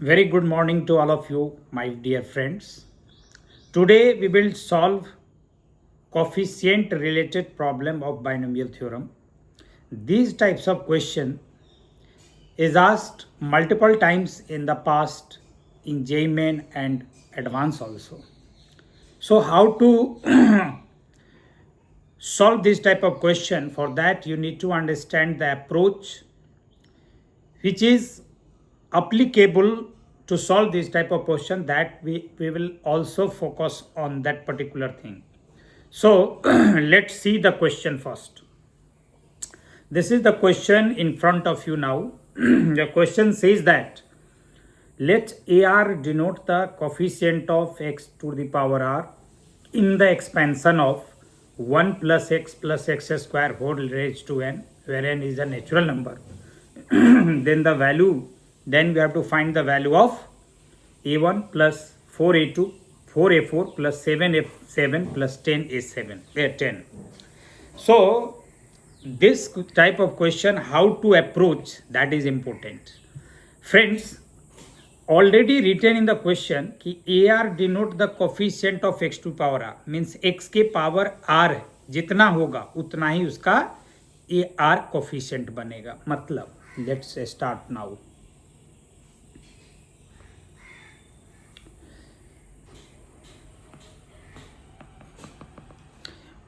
Very good morning to all of you, my dear friends. Today we will solve coefficient related problem of binomial theorem. These types of question is asked multiple times in the past in JMain and advanced also. So how to solve this type of question? For that you need to understand the approach which is applicable to solve this type of question, that we will also focus on that particular thing. So let's see the question first. This is the question in front of you now. The question says that let AR denote the coefficient of x to the power r in the expansion of 1 plus x square whole raised to n, where n is a natural number. Then we have to find the value of a1 plus 4a2 4a4 plus 7a7 plus 10 So this type of question, how to approach, that is important. Friends, already written in the question कि AR denote the coefficient of x to power r, means x के power r जितना होगा उतना ही उसका AR coefficient बनेगा. मतलब let's start now.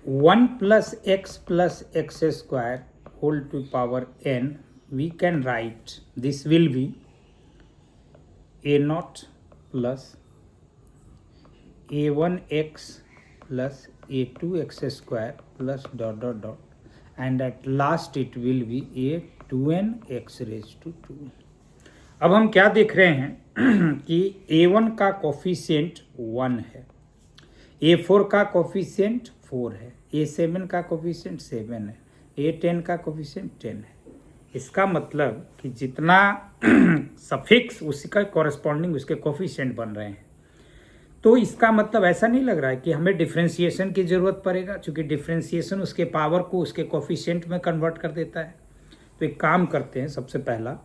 One plus x square whole to power n, we can write this will be a naught plus a1x plus a2x square plus dot dot dot, and at last it will be a2n x raised to 2. अब हम क्या देख रहे हैं कि a1 का coefficient 1 है, a4 का कोफिशिएंट 4 है, a7 का कोफिशिएंट 7 है, a10 का कोफिशिएंट 10 है. इसका मतलब कि जितना सफिक्स उसी का कॉरेस्पॉन्डिंग उसके कोफिशिएंट बन रहे हैं. तो इसका मतलब ऐसा नहीं लग रहा है कि हमें डिफ्रेंशिएशन की ज़रूरत पड़ेगा, क्योंकि डिफ्रेंशिएशन उसके पावर को उसके कोफिशिएंट में कन्वर्ट कर देता है. तो एक काम करते हैं, सबसे पहला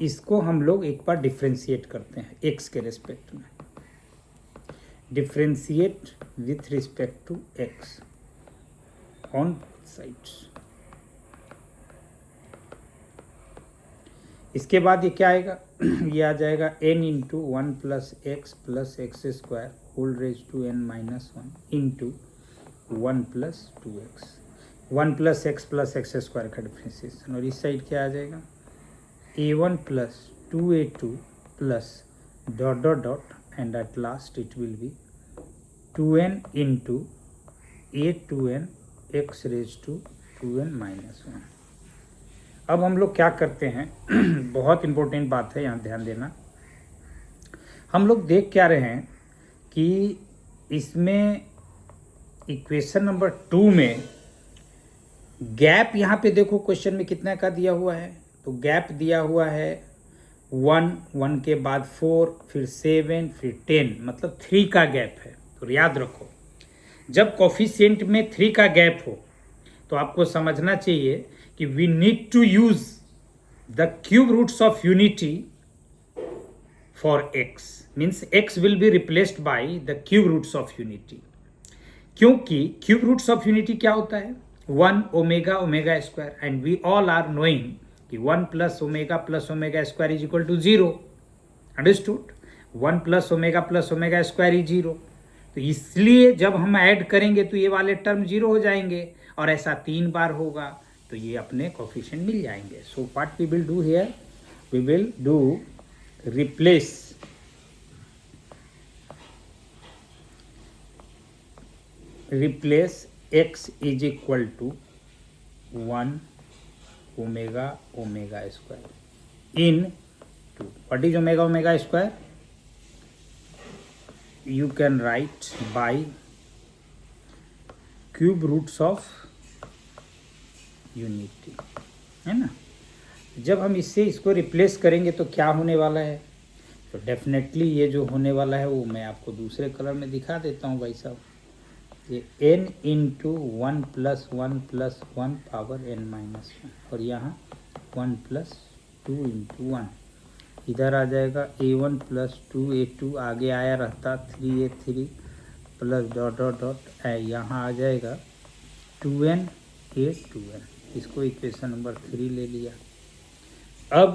इसको हम लोग एक बार डिफ्रेंशिएट करते हैं एक्स के रिस्पेक्ट में. Differentiate with respect to x on sides. इसके बाद ये क्या आएगा ये आ जाएगा n into 1 plus x square whole raise to n minus 1 into 1 plus 2x. 1 plus x square का डिफ्रेंशिएशन, और इस साइड क्या आ जाएगा a1 plus 2a2 plus dot dot dot, and at last it will be 2n into a2n x raise to 2n minus 1. अब हम लोग क्या करते हैं बहुत इंपॉर्टेंट बात है, यहाँ ध्यान देना. हम लोग देख क्या रहे हैं कि इसमें इक्वेशन नंबर 2 में गैप, यहाँ पे देखो क्वेश्चन में कितना का दिया हुआ है. तो गैप दिया हुआ है 1 के बाद 4, फिर 7, फिर 10, मतलब 3 का गैप है. तो याद रखो, जब कोफिशिएंट में 3 का गैप हो तो आपको समझना चाहिए कि we need to use the cube roots of unity for x, means x will be replaced by the cube roots of unity. क्योंकि क्यूब रूट्स ऑफ यूनिटी क्या होता है 1 omega square, and we all are knowing कि 1 plus omega square is equal to 0. Understood? 1 plus omega square is 0. तो इसलिए जब हम add करेंगे तो ये वाले टर्म 0 हो जाएंगे, और ऐसा 3 बार होगा तो ये अपने कोफिशिएंट मिल जाएंगे. So what we will do here, we will do replace x is equal to 1 omega square in 2. What is omega square? You can write by cube roots of unity, है ना. जब हम इसको रिप्लेस करेंगे तो क्या होने वाला है, तो डेफिनेटली ये जो होने वाला है वो मैं आपको दूसरे कलर में दिखा देता हूँ भाई साहब. ये n into 1 plus 1 power n minus 1, और यहाँ 1 प्लस 2 इंटू 1, इधर आ जाएगा A1 प्लस 2A2, आगे आया रहता 3A3 plus dot dot dot, यहाँ आ जाएगा 2N, इसको इक्वेशन नंबर 3 ले लिया। अब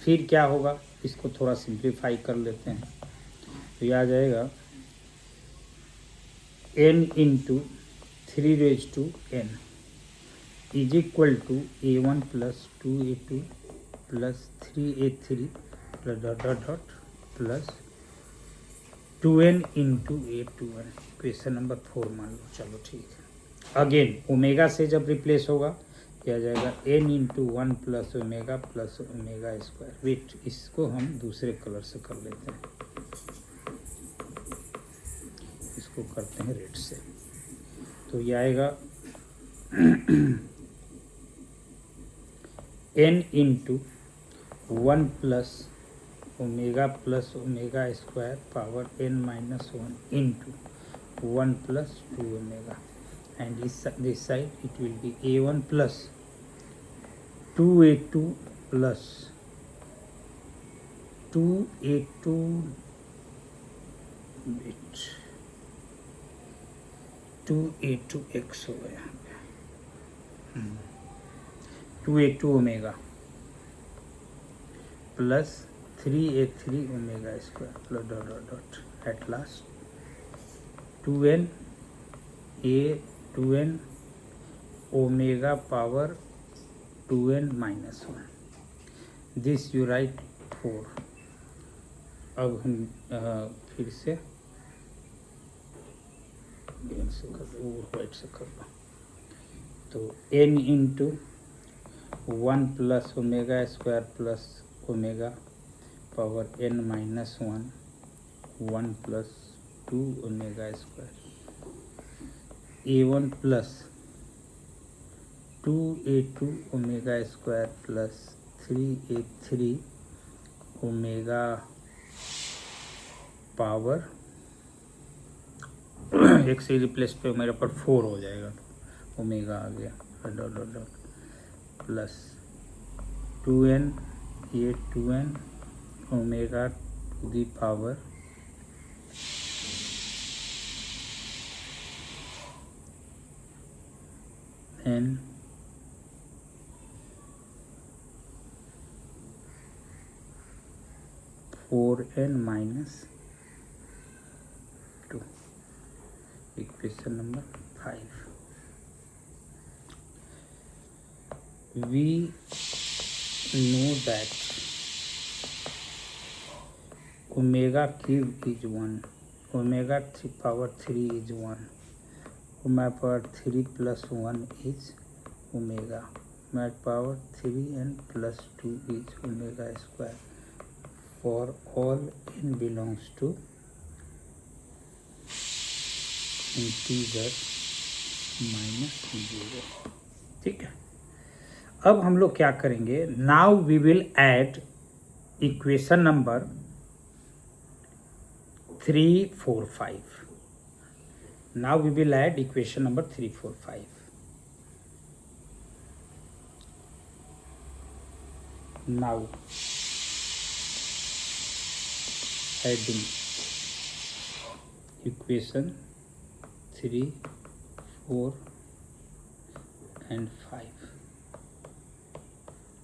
फिर क्या होगा, इसको थोड़ा सिंप्लीफाई कर लेते हैं, तो यह आ जाएगा n into 3n is equal to A1 plus 2A2 plus 3A3 plus dot dot dot plus 2n into A2n, question number 4 मान लो। चलो ठीक है, अगेन ओमेगा से जब रिप्लेस होगा क्या जाएगा n into 1 plus omega square. Wait, इसको हम दूसरे कलर से कर लेते हैं, इसको करते हैं रेड से, तो ये आएगा n into 1 plus omega square power n minus 1 into 1 plus 2 omega, and this side it will be A1 plus 2A2 plus 2A2 bit 2A2x हो गया, 2A2 omega plus 3A3 omega square plus dot dot dot at last 2n omega power 2n minus 1, this you right 4। अब हम फिर से कर लो, white से कर लो, तो n into 1 plus omega square plus omega power n minus 1 plus 2 omega square A1 plus 2A2 omega square plus 3A3 omega power एक से रिप्लेस पे मेरे पर 4 हो जाएगा, तो ओमेगा आ गया dot dot dot plus 2n, ये 2n omega to the power n four n minus 2, equation number 5। We know that omega cube is 1, omega power 3 is 1, omega power 3 plus 1 is omega, omega power 3n plus 2 is omega square for all n belongs to integer -0। ठीक है, अब हम लोग क्या करेंगे, now we will add equation number 3, 4, 5। Now we will add equation number 3, 4, 5। Now adding equation 3, 4 and 5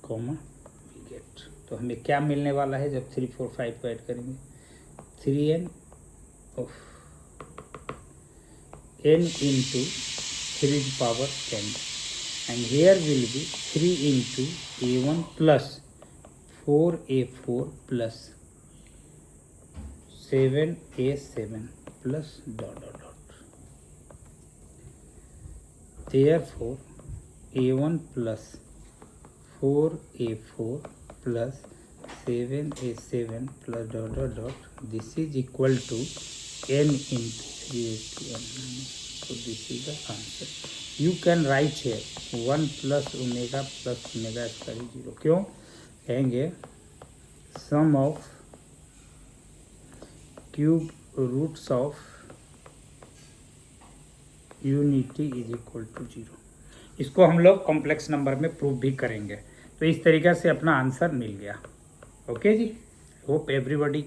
comma we get, तो हमें क्या मिलने वाला है जब 3, 4, 5 को ऐड करेंगे, 3n of n into 3 power 10 and here will be 3 into A1 plus 4A4 plus 7A7 plus dot dot dot, therefore A1 plus 4A4 plus 7A7 plus dot dot dot, this is equal to n into 3n, so this is the answer। You can write here 1 plus omega square is 0, क्यों कहेंगे sum of cube roots of unity is equal to 0। इसको हम लोग complex number में prove भी करेंगे, तो इस तरीके से अपना आंसर मिल गया। ओके जी। Hope everybody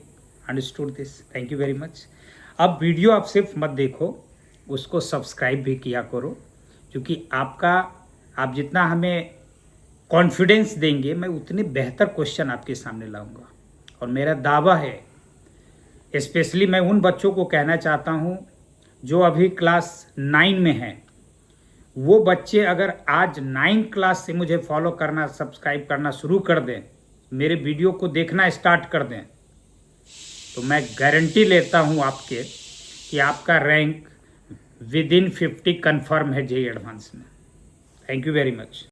understood this. Thank you very much. अब वीडियो आप सिर्फ मत देखो, उसको सब्सक्राइब भी किया करो, क्योंकि आप जितना हमें कॉन्फिडेंस देंगे मैं उतने बेहतर क्वेश्चन आपके सामने लाऊंगा। और मेरा दावा है, स्पेशली मैं उन बच्चों को कहना चाहता हूँ जो अभी क्लास 9 में हैं, वो बच्चे अगर आज 9 क्लास से मुझे फॉलो करना, सब्सक्राइब करना शुरू कर दें, मेरे वीडियो को देखना स्टार्ट कर दें, तो मैं गारंटी लेता हूँ आपके कि आपका रैंक विद इन 50 कन्फर्म है जेईई एडवांस में। Thank you very much.